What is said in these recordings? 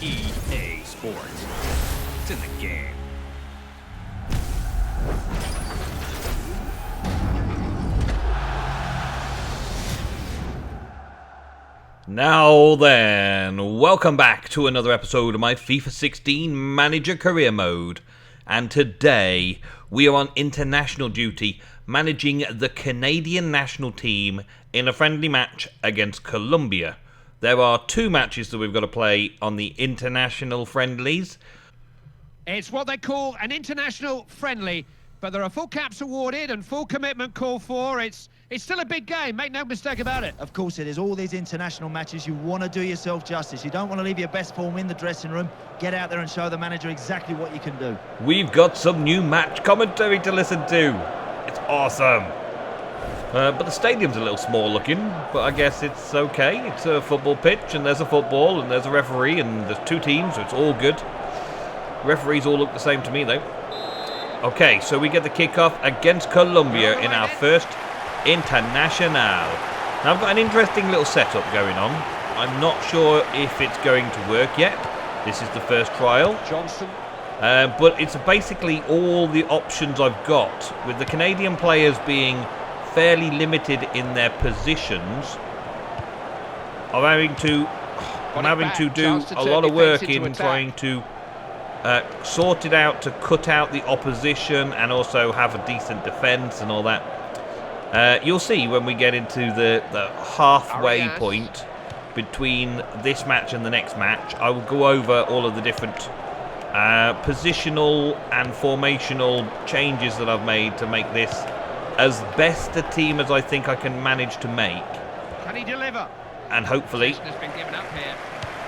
EA Sports. It's in the game. Now then, welcome back to another episode of my FIFA 16 Manager Career Mode. And today, we are on international duty, managing the Canadian national team in a friendly match against Colombia. There are two matches that we've got to play on the international friendlies. It's what they call an international friendly, but there are full caps awarded and full commitment called for. It's still a big game, make no mistake about it. Of course it is. All these international matches, you want to do yourself justice. You don't want to leave your best form in the dressing room. Get out there and show the manager exactly what you can do. We've got some new match commentary to listen to. It's awesome. But the stadium's a little small looking, but I guess it's okay. It's a football pitch, and there's a football, and there's a referee, and there's two teams, so it's all good. Referees all look the same to me, though. Okay, so we get the kickoff against Colombia in our first International. Now I've got an interesting little setup going on. I'm not sure if it's going to work yet. This is the first trial. Johnson. But it's basically all the options I've got, with the Canadian players being fairly limited in their positions. I'm having to do a lot of work in trying to sort it out to cut out the opposition and also have a decent defence and all that. You'll see when we get into the halfway point between this match and the next match. I will go over all of the different positional and formational changes that I've made to make this as best a team as I think I can manage to make. Can he deliver? And hopefully Has been given up here.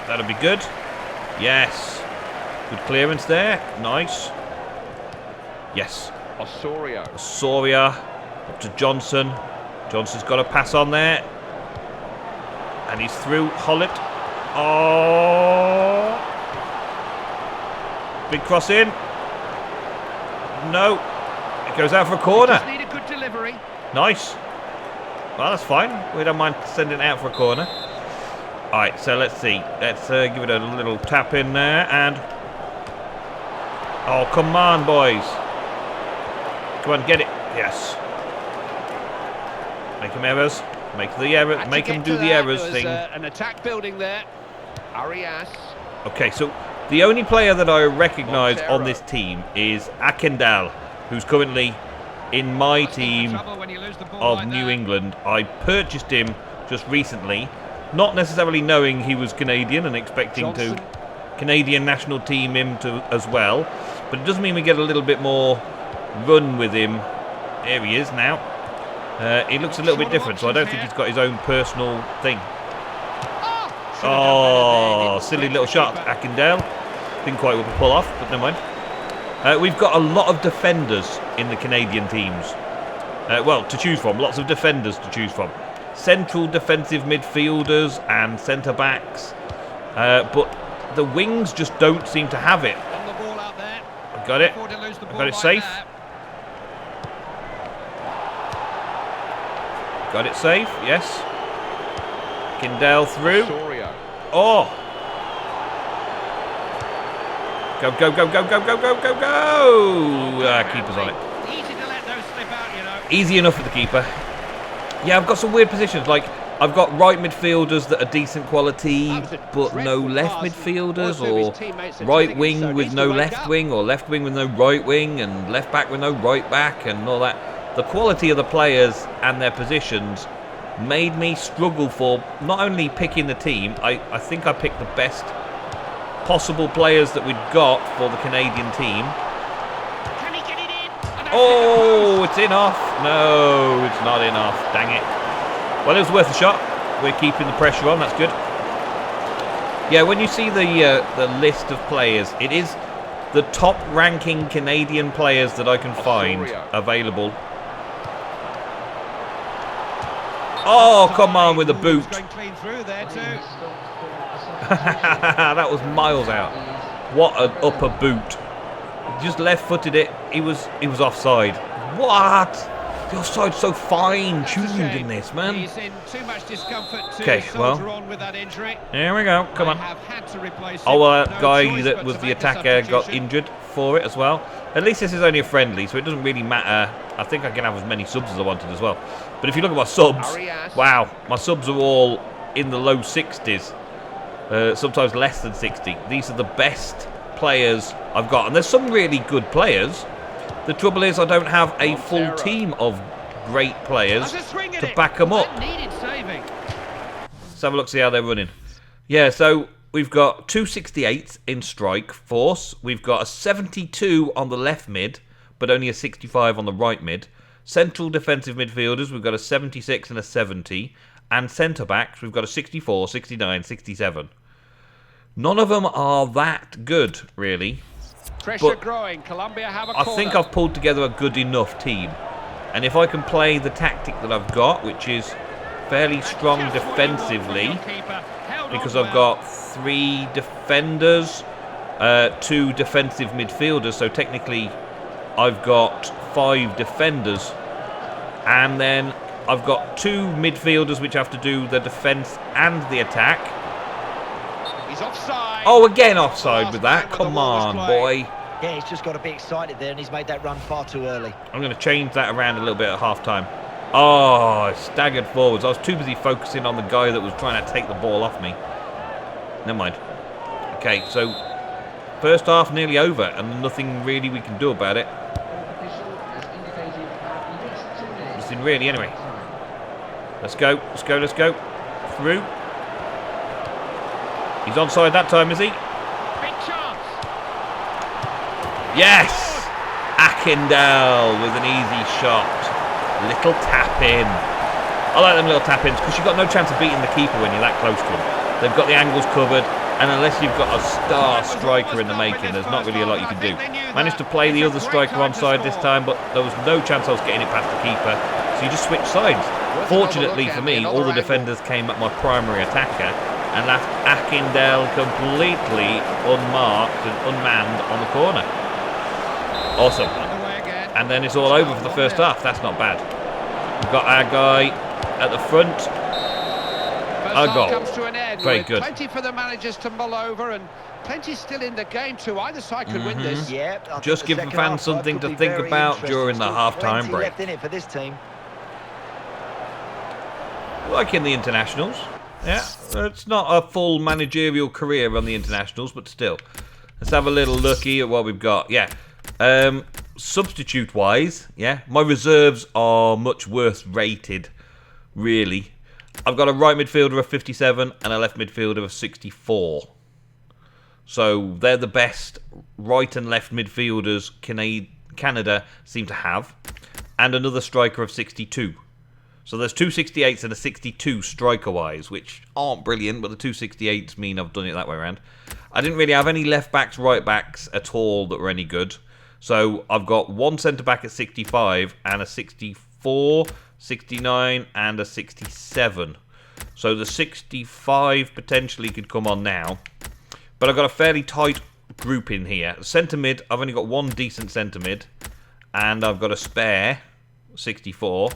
that'll be good. Yes. Good clearance there. Nice. Yes. Osorio. Up to Johnson. Johnson's got a pass on there. And he's through. Hollett. Oh. Big cross in. No. It goes out for a corner. Just need a good delivery. Nice. Well, that's fine. We don't mind sending it out for a corner. Alright, so let's see. Let's give it a little tap in there. And... oh, come on, boys. Come on, get it. Yes. Make them errors. Make the error. Make them do the errors thing. An attack building there. Arias. Okay, so the only player that I recognise on this team is Akendal, who's currently in my team of New England. I purchased him just recently, not necessarily knowing he was Canadian and expecting to Canadian national team him to as well. But it does mean we get a little bit more run with him. There he is now. He looks a little bit different, so I don't think he's got his own personal thing. Oh, silly little shot, Akindale. Didn't quite pull off, but never mind. We've got a lot of defenders in the Canadian teams. Well, to choose from. Lots of defenders to choose from. Central defensive midfielders and centre-backs. But the wings just don't seem to have it. I've got it. I've got it safe. Got it safe, yes. Kindell through. Oh! Go, go, go, go, go, go, go, go, go! Keeper's on it. Easy to let those slip out, you know. Easy enough for the keeper. Yeah, I've got some weird positions. Like, I've got right midfielders that are decent quality, but no left midfielders, or right wing with no left wing, or left wing with no right wing, and left back with no right back, and all that. The quality of the players and their positions made me struggle for not only picking the team, I think I picked the best possible players that we'd got for the Canadian team. Can he get it in? Oh, it's in off. No, it's not in off. Dang it. Well, it was worth a shot. We're keeping the pressure on. That's good. Yeah, when you see the list of players, it is the top-ranking Canadian players that I can find available. Oh, come on with the boot. Going clean through there too. That was miles out. What an upper boot. Just left-footed it. He was offside. What? The offside's so fine-tuned in this, man. He's in too much discomfort to Okay, soldier on with that injury. Here we go. Come on. They have had to replace him. Our No guy choice that but was to the make the attacker got substitution. injured for it as well. At least this is only a friendly, so it doesn't really matter. I think I can have as many subs as I wanted as well. But if you look at my subs, wow, my subs are all in the low 60s. Sometimes less than 60. These are the best players I've got. And there's some really good players. The trouble is I don't have a full team of great players to back them up. Let's have a look, see how they're running. Yeah, so we've got 268s in strike force. We've got a 72 on the left mid, but only a 65 on the right mid. Central defensive midfielders, we've got a 76 and a 70. And centre-backs, we've got a 64, 69, 67. None of them are that good, really. Pressure growing. Colombia have a I corner. think I've pulled together a good enough team. And if I can play the tactic that I've got, which is fairly strong defensively, because I've got 3 defenders, 2 defensive midfielders, so technically I've got 5 defenders, and then I've got 2 midfielders which have to do the defence and the attack. He's offside. Oh, again offside with that. Come on, boy. Yeah, he's just got to be excited there, and he's made that run far too early. I'm going to change that around a little bit at half-time. Oh, I staggered forwards. I was too busy focusing on the guy that was trying to take the ball off me. Never mind. Okay, so first half nearly over, and nothing really we can do about it. Nothing really, anyway. Let's go, let's go, let's go. Through. He's onside that time, is he? Big chance. Yes! Akindale with an easy shot. Little tap-in. I like them little tap-ins because you've got no chance of beating the keeper when you're that close to him. They've got the angles covered, and unless you've got a star striker in the making, there's not really a lot you can do. Managed to play the other striker onside this time, but there was no chance I was getting it past the keeper, so you just switch sides. Fortunately for me, all the defenders came at my primary attacker and left Akindale completely unmarked and unmanned on the corner. Awesome. And then it's all over for the first half. That's not bad. We've got our guy at the front. A goal. Comes to an end. Very good. Plenty for the managers to mull over, and plenty still in the game too. Either side could win this. Yeah, just give the fans something to think about during the half-time break. Left in it for this team. Like in the internationals. Yeah, it's not a full managerial career on the internationals, but still. Let's have a little looky at what we've got. Yeah. Substitute-wise, yeah, my reserves are much worse rated, really. I've got a right midfielder of 57 and a left midfielder of 64. So they're the best right and left midfielders Canada seem to have. And another striker of 62. So there's 2 68s and a 62 striker-wise, which aren't brilliant, but the 2 68s mean I've done it that way around. I didn't really have any left-backs, right-backs at all that were any good. So I've got 1 centre-back at 65 and a 64, 69 and a 67. So the 65 potentially could come on now. But I've got a fairly tight group in here. Centre-mid, I've only got 1 decent centre-mid. And I've got a spare 64.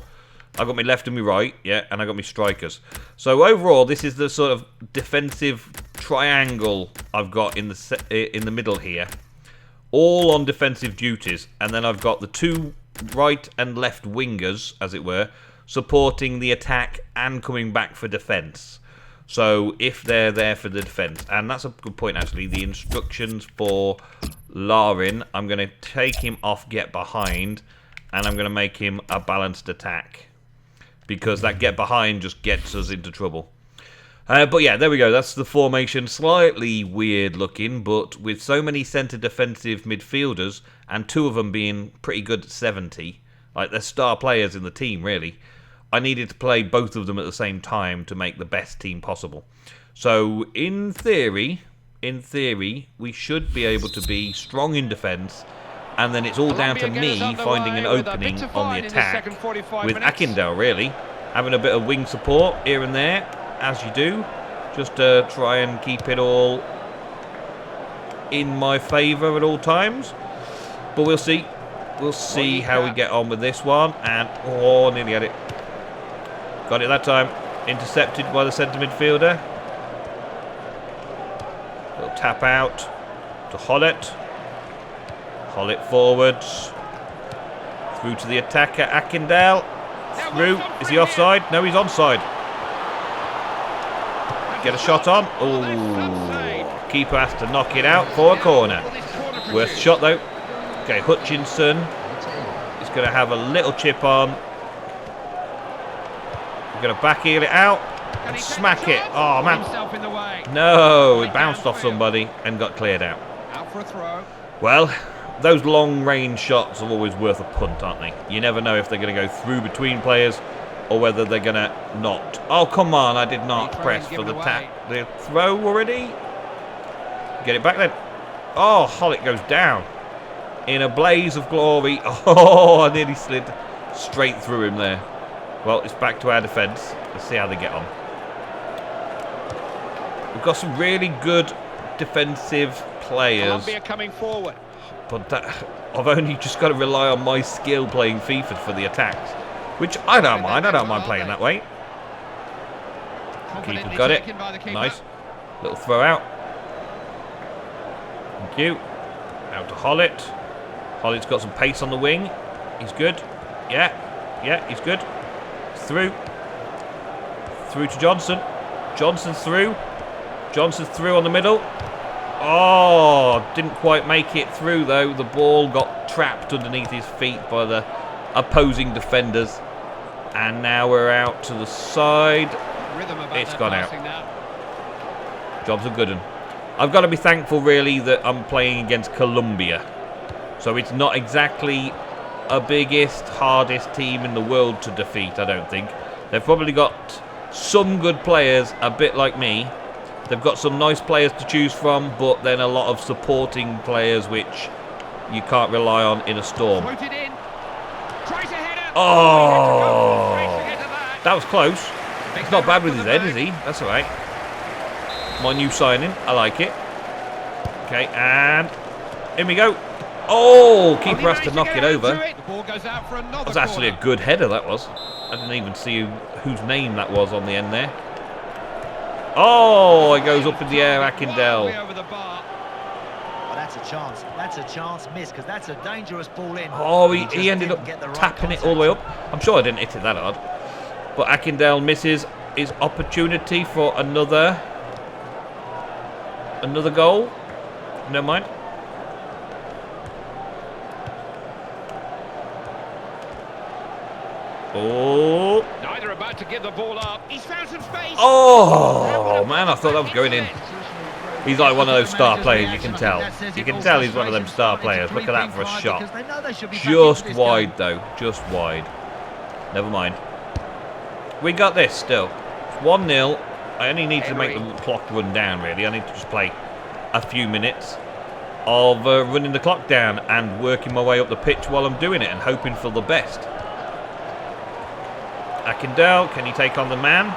I've got my left and my right, yeah, and I've got my strikers. So overall, this is the sort of defensive triangle I've got in the middle here. All on defensive duties. And then I've got the 2 right and left wingers, as it were, supporting the attack and coming back for defence. So if they're there for the defence, and that's a good point actually, the instructions for Larin, I'm going to take him off get behind, and I'm going to make him a balanced attack. Because that get behind just gets us into trouble. But yeah, there we go. That's the formation. Slightly weird looking, but with so many centre defensive midfielders, and 2 of them being pretty good at 70, like they're star players in the team, really, I needed to play both of them at the same time to make the best team possible. So in theory, we should be able to be strong in defence, and then it's all down to me finding an opening on the attack with Akindale, really. Having a bit of wing support here and there, as you do, just to try and keep it all in my favour at all times. But we'll see. We'll see how we get on with this one. And, oh, nearly had it. Got it that time. Intercepted by the centre midfielder. Little tap out to Hollett. Hollett forwards. Through to the attacker, Akindale. Through. Is he offside? No, he's onside. Get a shot on. Oh, keeper has to knock it out for a corner. Worth the shot though. Okay, Hutchinson is going to have a little chip on. We're going to back heel it out and smack it. Oh man. No, it bounced off somebody and got cleared out. Well, those long range shots are always worth a punt, aren't they? You never know if they're going to go through between players or whether they're going to not. Oh, come on, I did not press for the throw already. Get it back then. Oh, Hollett goes down in a blaze of glory. Oh, I nearly slid straight through him there. Well, it's back to our defence. Let's see how they get on. We've got some really good defensive players. Colombia coming forward. But I've only just got to rely on my skill playing FIFA for the attacks. Which I don't mind. I don't mind playing that way. Keeper got it. Nice. Little throw out. Thank you. Out to Hollett. Hollett's got some pace on the wing. He's good. Yeah. Yeah, he's good. Through. Through to Johnson. Johnson's through. Johnson's through on the middle. Oh, didn't quite make it through though. The ball got trapped underneath his feet by the opposing defenders. And now we're out to the side. It's gone out. Job's a good one. I've got to be thankful really that I'm playing against Colombia. So it's not exactly a biggest, hardest team in the world to defeat, I don't think. They've probably got some good players, a bit like me. They've got some nice players to choose from, but then a lot of supporting players which you can't rely on in a storm. Oh, that was close. He's not bad with his head, is he? That's all right. My new signing. I like it. Okay, and in we go. Oh, keeper has to knock it over. That was actually a good header, that was. I didn't even see whose name that was on the end there. Oh, it goes up in the air, Akindale. Well, that's a chance. That's a chance miss, because that's a dangerous ball in. Oh, he ended up tapping it all the way up. I'm sure I didn't hit it that hard. But Akindale misses his opportunity for another goal. Never mind. Oh. Neither about to give the ball up. He's found some space. Oh, man, I thought that was going in. He's like one of those star players, you can tell. You can tell he's one of them star players. Look at that for a shot. Just wide, though. Just wide. Never mind. We got this still. It's 1-0. I only need to make the clock run down, really. I need to just play a few minutes of running the clock down and working my way up the pitch while I'm doing it and hoping for the best. Akindale, can he take on the man?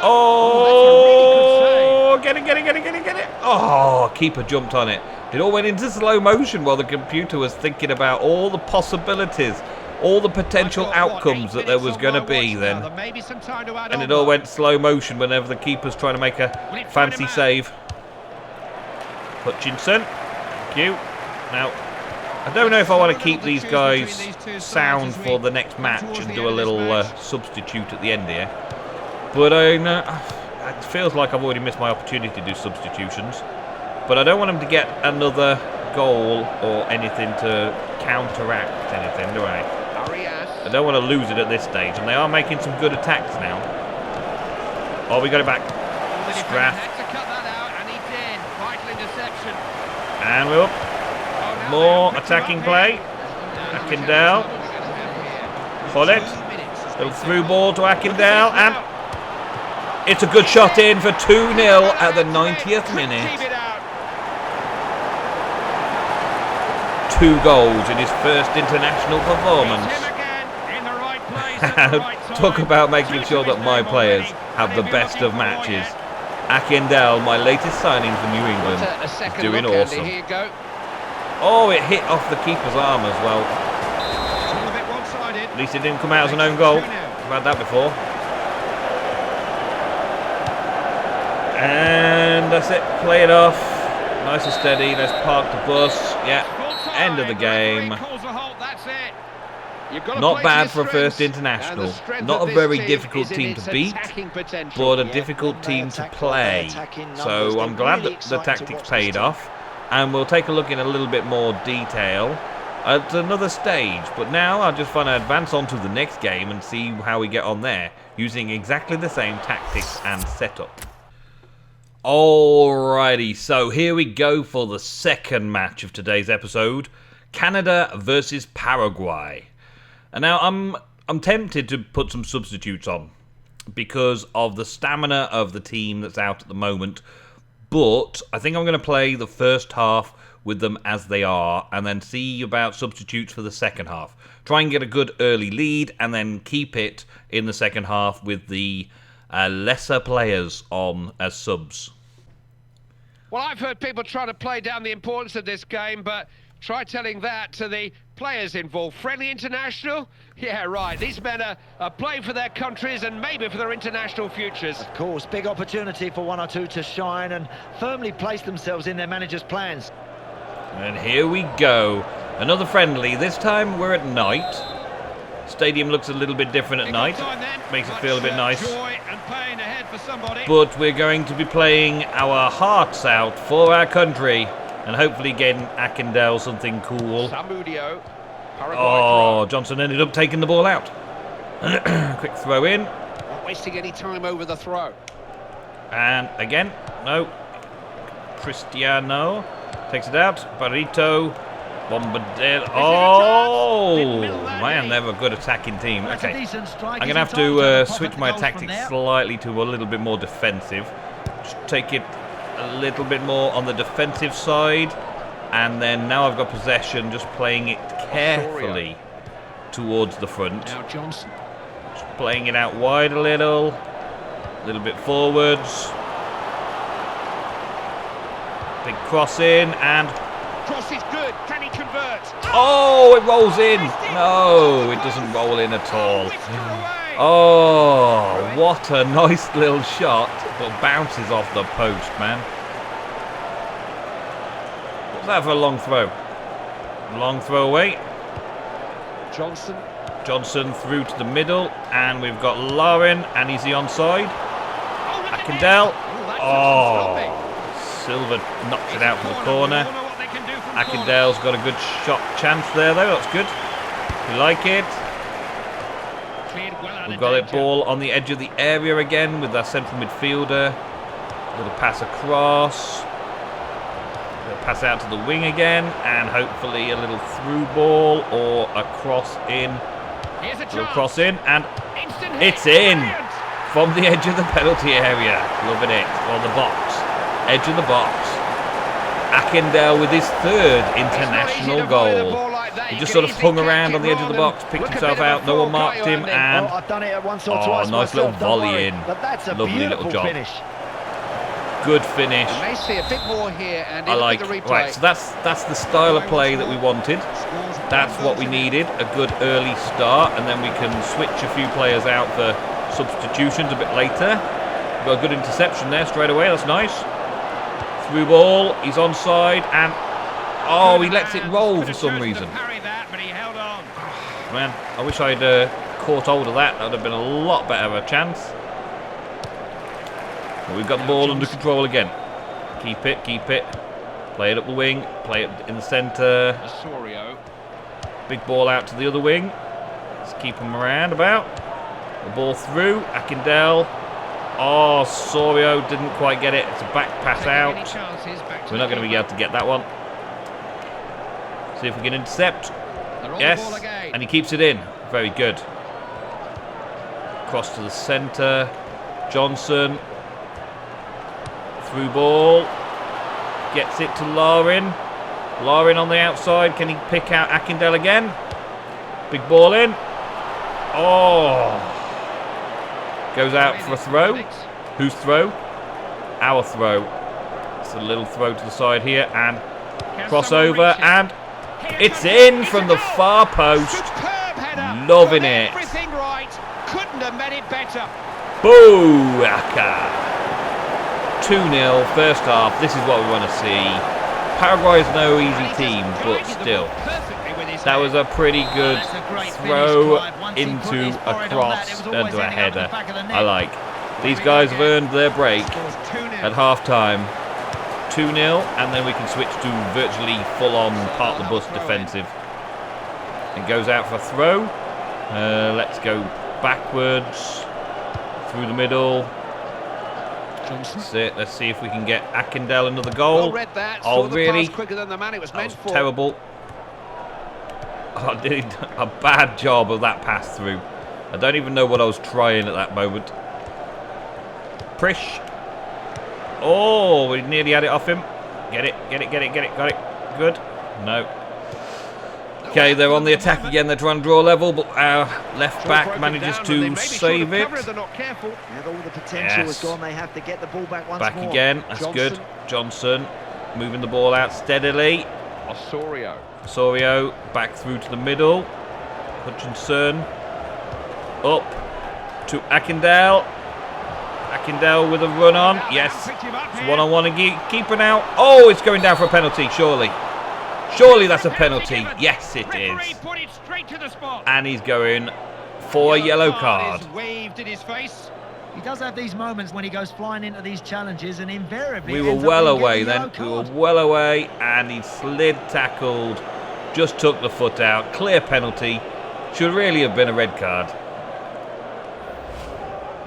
Oh, get it. Oh, keeper jumped on it. It all went into slow motion while the computer was thinking about all the possibilities, all the potential outcomes that there was going to be then. And it all went slow motion whenever the keeper's trying to make a fancy save. Hutchinson, thank you. Now, I don't know if I want to keep these guys sound for the next match and do a little substitute at the end here. But I know it feels like I've already missed my opportunity to do substitutions. But I don't want them to get another goal or anything to counteract anything, do I? I don't want to lose it at this stage. And they are making some good attacks now. Oh, we got it back. Straff. And we're up. More attacking play. Akindale. Hollett. Little through ball to Akindale. And it's a good shot in for 2-0 at the 90th minute. 2 goals in his first international performance. Talk about making sure that my players have the best of matches. Akindale, my latest signing for New England, is doing awesome. Oh, it hit off the keeper's arm as well. It's all a bit one-sided. At least it didn't come out as an own goal. I've had that before. And that's it. Play it off. Nice and steady. Let's park the bus. Yeah. End of the game. Not bad for a first international. Not a very difficult team to beat, but a difficult team to play. So I'm glad that the tactics paid off. And we'll take a look in a little bit more detail at another stage. But now I just want to advance on to the next game and see how we get on there, using exactly the same tactics and setup. Alrighty, so here we go for the second match of today's episode. Canada versus Paraguay. And now I'm tempted to put some substitutes on because of the stamina of the team that's out at the moment. But I think I'm going to play the first half with them as they are and then see about substitutes for the second half. Try and get a good early lead and then keep it in the second half with the lesser players on as subs. Well, I've heard people try to play down the importance of this game, but try telling that to the players involved. Friendly international? Yeah, right. These men are playing for their countries and maybe for their international futures. Of course, big opportunity for one or two to shine and firmly place themselves in their manager's plans. And here we go. Another friendly. This time we're at night. Stadium looks a little bit different at night. Makes it feel a bit nice. But we're going to be playing our hearts out for our country. And hopefully getting Akindele something cool. Oh, Johnson ended up taking the ball out. Quick throw in. Not wasting any time over the throw. And again, no. Cristiano takes it out. Barito. Bombardero. Oh, man, they have a good attacking team. Okay, I'm going to have to switch my tactics slightly to a little bit more defensive. Just take it a little bit more on the defensive side. And then now I've got possession, just playing it carefully towards the front. Now Johnson. Just playing it out wide a little bit forwards. Big cross in and... Cross is good. Can he convert? Oh, it rolls in. No, it doesn't roll in at all. Oh, what a nice little shot, but bounces off the post, man. What's that for a long throw? Long throw away. Johnson through to the middle, and we've got Lauren, and he's the onside. Akindele. Oh, Silva knocks it out from the corner. Akindele's got a good shot chance there, though. That's good. We like it. We've got a ball on the edge of the area again with our central midfielder. A little pass across. A little pass out to the wing again. And hopefully a little through ball or a cross in. A little cross in. And it's in from the edge of the penalty area. Loving it. Or the box. Edge of the box. Akindele with his third international goal. He just sort of hung around on the edge of the box, picked himself out, no one marked him, and oh, nice little volley in. Lovely little job. Good finish. I like. Right, so that's the style of play that we wanted. That's what we needed, a good early start, and then we can switch a few players out for substitutions a bit later. Got a good interception there straight away, that's nice. Through ball, he's onside, and oh, he lets it roll for some reason. Man, I wish I'd caught hold of that. That would have been a lot better of a chance. But we've got the ball under control again. Keep it. Play it up the wing. Play it in the centre. Big ball out to the other wing. Let's keep him around about. The ball through. Akindele. Oh, Sorio didn't quite get it. It's a back pass out. We're not going to be able to get that one. See if we can intercept. Yes, and he keeps it in. Very good. Cross to the centre. Johnson. Through ball. Gets it to Lauren. Lauren on the outside. Can he pick out Akindele again? Big ball in. Oh. Goes out for a throw. Whose throw? Our throw. It's a little throw to the side here and crossover and It's in from the far post. Superb header. Loving Got it. everything right. Couldn't have made it better. Booyaka! 2-0, first half. This is what we want to see. Paraguay is no easy team, but still. That was a pretty good throw into a cross and to a header. I like. These guys have earned their break at half-time. 2-0, and then we can switch to virtually full-on part-the-bus defensive. It goes out for a throw. Let's go backwards, through the middle. That's it. Let's see if we can get Akindele another goal. Oh, really? That was terrible. I did a bad job of that pass through. I don't even know what I was trying at that moment. Prish. Oh, we nearly had it off him. Get it. Got it. Good. No. Okay, they're on the attack again. They're trying to draw level, but our left back manages to save it. Yes. Back again. That's good. Johnson moving the ball out steadily. Osorio back through to the middle. Hutchinson up to Akindele. Akindele with a run on. Yes. It's one-on-one again. Keeper now. Oh, it's going down for a penalty, surely. Surely that's a penalty. Yes, it is. And he's going for a yellow card. He does have these moments when he goes flying into these challenges, and invariably we were well away then. We were well away, and he slid tackled. Just took the foot out. Clear penalty. Should really have been a red card.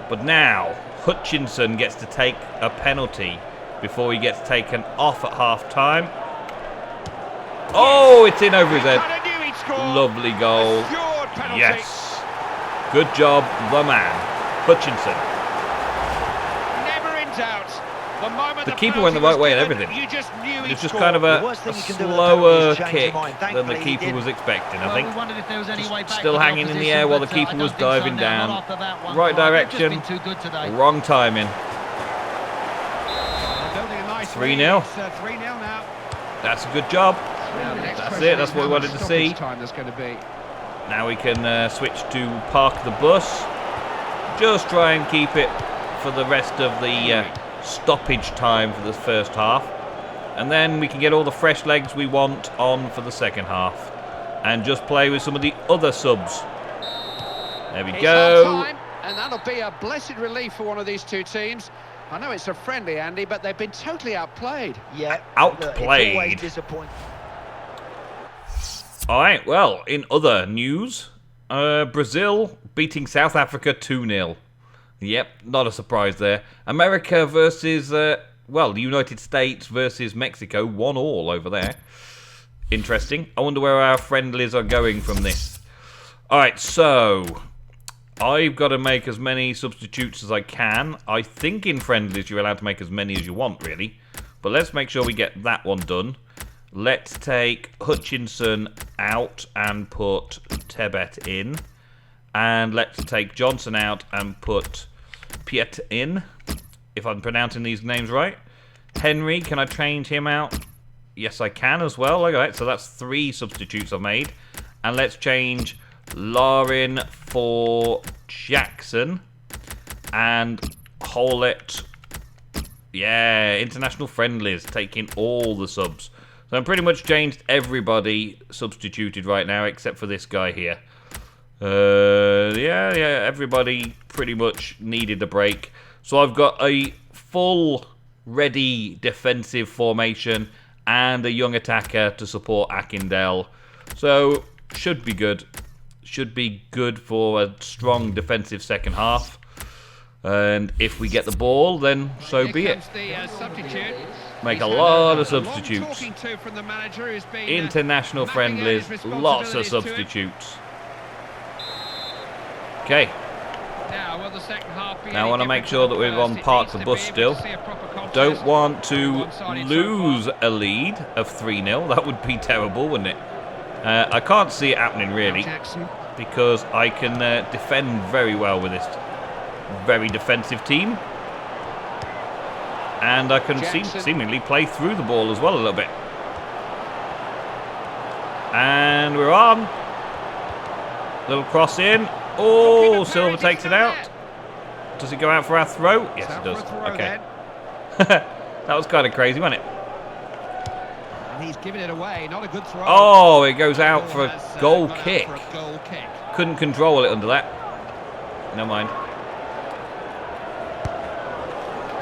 But now Hutchinson gets to take a penalty before he gets taken off at half-time. Oh, it's in over his head. Lovely goal. Yes. Good job, the man. Hutchinson. Never in doubt. The keeper went the right way and everything. It's just kind of a slower kick than the keeper was expecting, I think. Just still hanging in the air while the keeper was diving down. Right direction, wrong timing. 3-0. That's a good job. That's it, that's what we wanted to see. Now we can switch to park the bus. Just try and keep it for the rest of the stoppage time for the first half. And then we can get all the fresh legs we want on for the second half. And just play with some of the other subs. There we go. And that'll be a blessed relief for one of these two teams. I know it's a friendly, Andy, but they've been totally outplayed. Yeah, outplayed. It's always disappointing. All right, well, in other news, Brazil beating South Africa 2-0. Yep, not a surprise there. America versus, well, the United States versus Mexico, 1-1 over there. Interesting. I wonder where our friendlies are going from this. All right, so I've got to make as many substitutes as I can. I think in friendlies you're allowed to make as many as you want, really. But let's make sure we get that one done. Let's take Hutchinson out and put Tebet in. And let's take Johnson out and put Piet in, if I'm pronouncing these names right. Henry, can I change him out? Yes, I can as well. Alright, so that's 3 substitutes I've made. And let's change Lauren for Jackson. And Hollett. Yeah, international friendlies, taking all the subs. So I'm pretty much changed everybody substituted right now, except for this guy here. Yeah, everybody pretty much needed a break. So I've got a full ready defensive formation and a young attacker to support Akindele. So should be good. Should be good for a strong defensive second half. And if we get the ball, then so be it. Make a lot of substitutes. International friendlies, lots of substitutes. Okay. Now I want to make sure that we're on park the bus still. Don't want to lose a lead of 3-0. That would be terrible, wouldn't it? I can't see it happening really, because I can defend very well with this very defensive team. And I can seemingly play through the ball as well a little bit. And we're on. Little cross in. Oh, Silva takes it out. Does it go out for our throw? Yes, it does. Okay. That was kind of crazy, wasn't it? And he's giving it away. Not a good throw. Oh, it goes out for a goal kick. Couldn't control it under that. Never mind.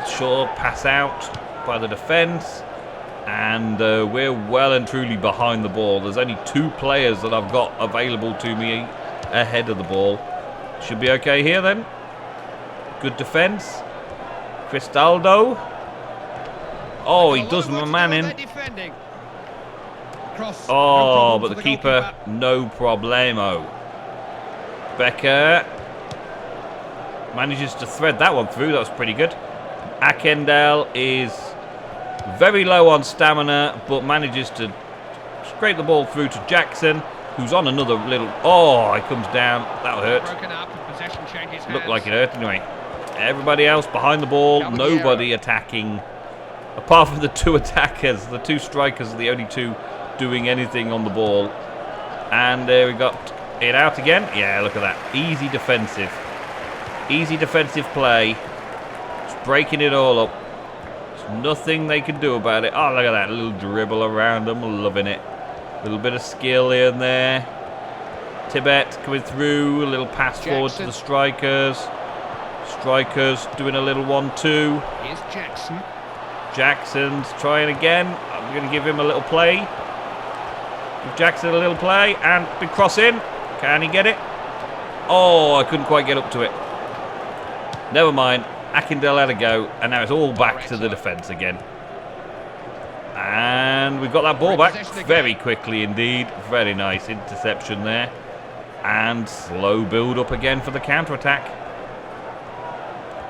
Short pass out by the defence. And we're well and truly behind the ball. There's only 2 players that I've got available to me ahead of the ball. Should be okay here then. Good defence. Cristaldo. Oh, he does my man in. Oh, but the keeper, no problemo. Becker manages to thread that one through. That was pretty good. Akendel is very low on stamina, but manages to scrape the ball through to Jackson, who's on another little... Oh, he comes down. That'll hurt. Looked like it hurt anyway. Everybody else behind the ball, nobody attacking. Apart from the 2 attackers, the 2 strikers are the only 2 doing anything on the ball. And we got it out again. Yeah, look at that. Easy defensive. Easy defensive play. Just breaking it all up. There's nothing they can do about it. Oh, look at that. A little dribble around them. Loving it. A little bit of skill here and there. Tibet coming through. A little pass forward to the strikers. Strikers doing a little 1-2. Here's Jackson. Jackson's trying again. I'm going to give him a little play. Give Jackson a little play. And big cross in. Can he get it? Oh, I couldn't quite get up to it. Never mind. Akindele had a go. And now it's all back to the defence again. And we've got that ball back very quickly indeed. Very nice interception there. And slow build up again for the counter-attack.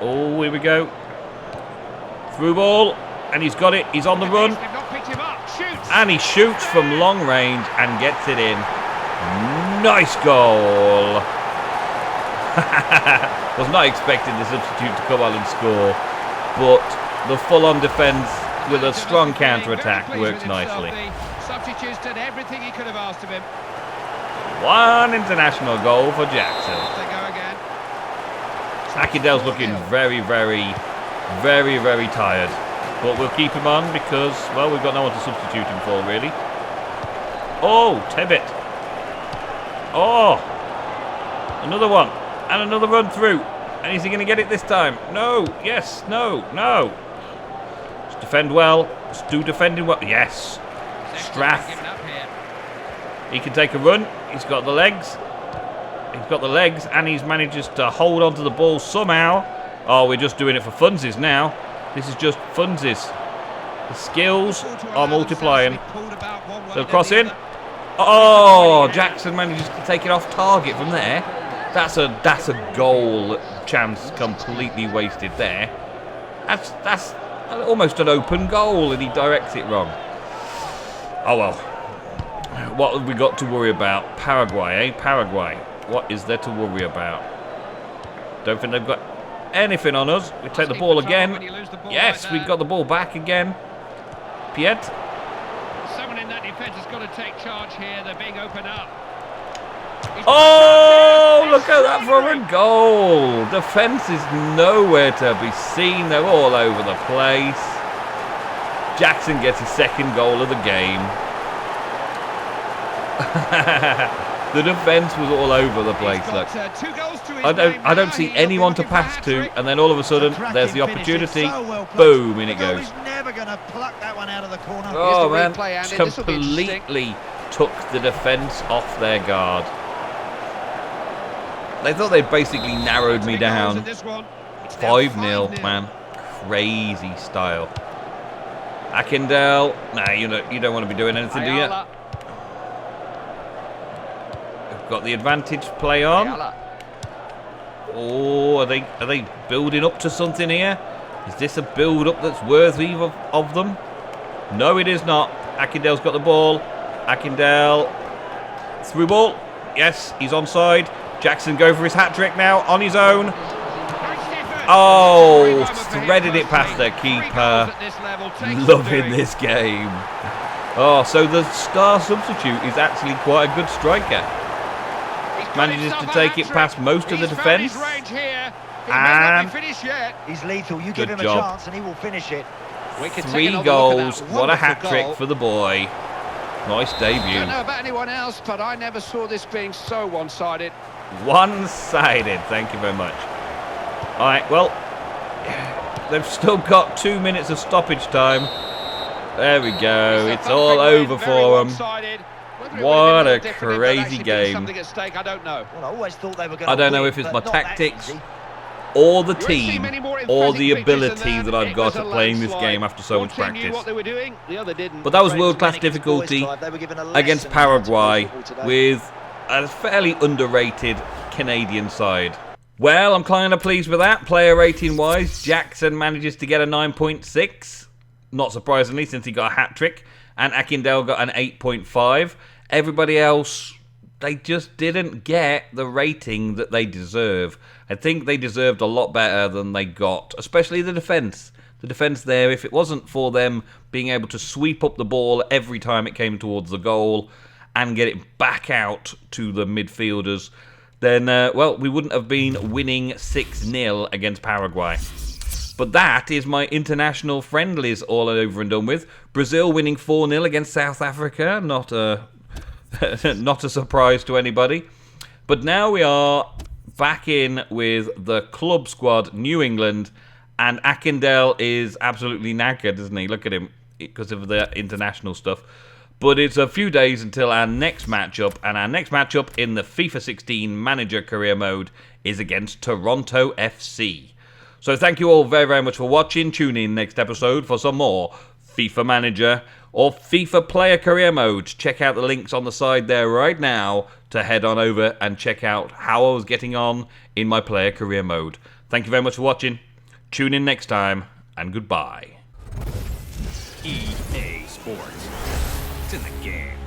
Oh, here we go. Through ball. And he's got it. He's on the run. And he shoots from long range and gets it in. Nice goal. Was not expecting the substitute to come on and score. But the full-on defence with a strong counter-attack works nicely. Substitutes did everything he could have asked of him. 1 international goal for Jackson. They go again. Akindele's looking very, very tired. But we'll keep him on because, well, we've got no one to substitute him for, really. Oh, Tebet. Oh, another one. And another run through. And is he going to get it this time? No. Yes. No. No. Just defend well. Just do defending well. Yes. Strath. He can take a run. He's got the legs. He's got the legs. And he's manages to hold onto the ball somehow. Oh, we're just doing it for funsies now. This is just funsies. The skills are multiplying. So cross in. Oh, Jackson manages to take it off target from there. That's a goal chance completely wasted there. That's almost an open goal and he directs it wrong. Oh well. What have we got to worry about? Paraguay, eh? Paraguay. What is there to worry about? Don't think they've got anything on us. We take the ball again. Yes, we've got the ball back again. Piet. Someone in that defence has got to take charge here. They're being opened up. Oh, look at that for a goal. Defence is nowhere to be seen. They're all over the place. Jackson gets his 2nd goal of the game. The defence was all over the place. Look, I don't see anyone to pass to, and then all of a sudden there's the opportunity. Boom, in it goes. Oh man, completely took the defence off their guard. They thought they basically narrowed me down. 5-0, man. Crazy style. Akindele. Nah, you don't want to be doing anything, do you? We've got the advantage play on. Oh, are they building up to something here? Is this a build-up that's worthy of them? No, it is not. Akindele's got the ball. Akindele. Through ball. Yes, he's onside. Jackson go for his hat-trick now on his own. Oh, threaded it past their keeper. Loving this game. Oh, so the star substitute is actually quite a good striker. Manages to take it past most of the defence. And he's lethal. You give him a chance and he will finish it. 3 goals. What a hat-trick for the boy. Nice debut. I don't know about anyone else, but I never saw this being so one-sided. One-sided, thank you very much. All right, well, they've still got 2 minutes of stoppage time. There we go. It's all over for them. What a crazy game. I don't know. Well, I always thought they were going to I don't know if it's my tactics or the team or the ability that I've got at playing this game after so much practice. But that was world-class difficulty against Paraguay with a fairly underrated Canadian side. Well, I'm kind of pleased with that. Player rating-wise, Jackson manages to get a 9.6. Not surprisingly, since he got a hat-trick. And Akindele got an 8.5. Everybody else, they just didn't get the rating that they deserve. I think they deserved a lot better than they got, especially the defence. The defence there, if it wasn't for them being able to sweep up the ball every time it came towards the goal and get it back out to the midfielders, then, well, we wouldn't have been winning 6-0 against Paraguay. But that is my international friendlies all over and done with. Brazil winning 4-0 against South Africa. Not a not a surprise to anybody. But now we are back in with the club squad, New England. And Akindele is absolutely knackered, isn't he? Look at him, because of the international stuff. But it's a few days until our next matchup. And our next matchup in the FIFA 16 Manager Career Mode is against Toronto FC. So thank you all very, very much for watching. Tune in next episode for some more FIFA Manager or FIFA Player Career Mode. Check out the links on the side there right now to head on over and check out how I was getting on in my Player Career Mode. Thank you very much for watching. Tune in next time, and goodbye. EA Sports. It's in the game.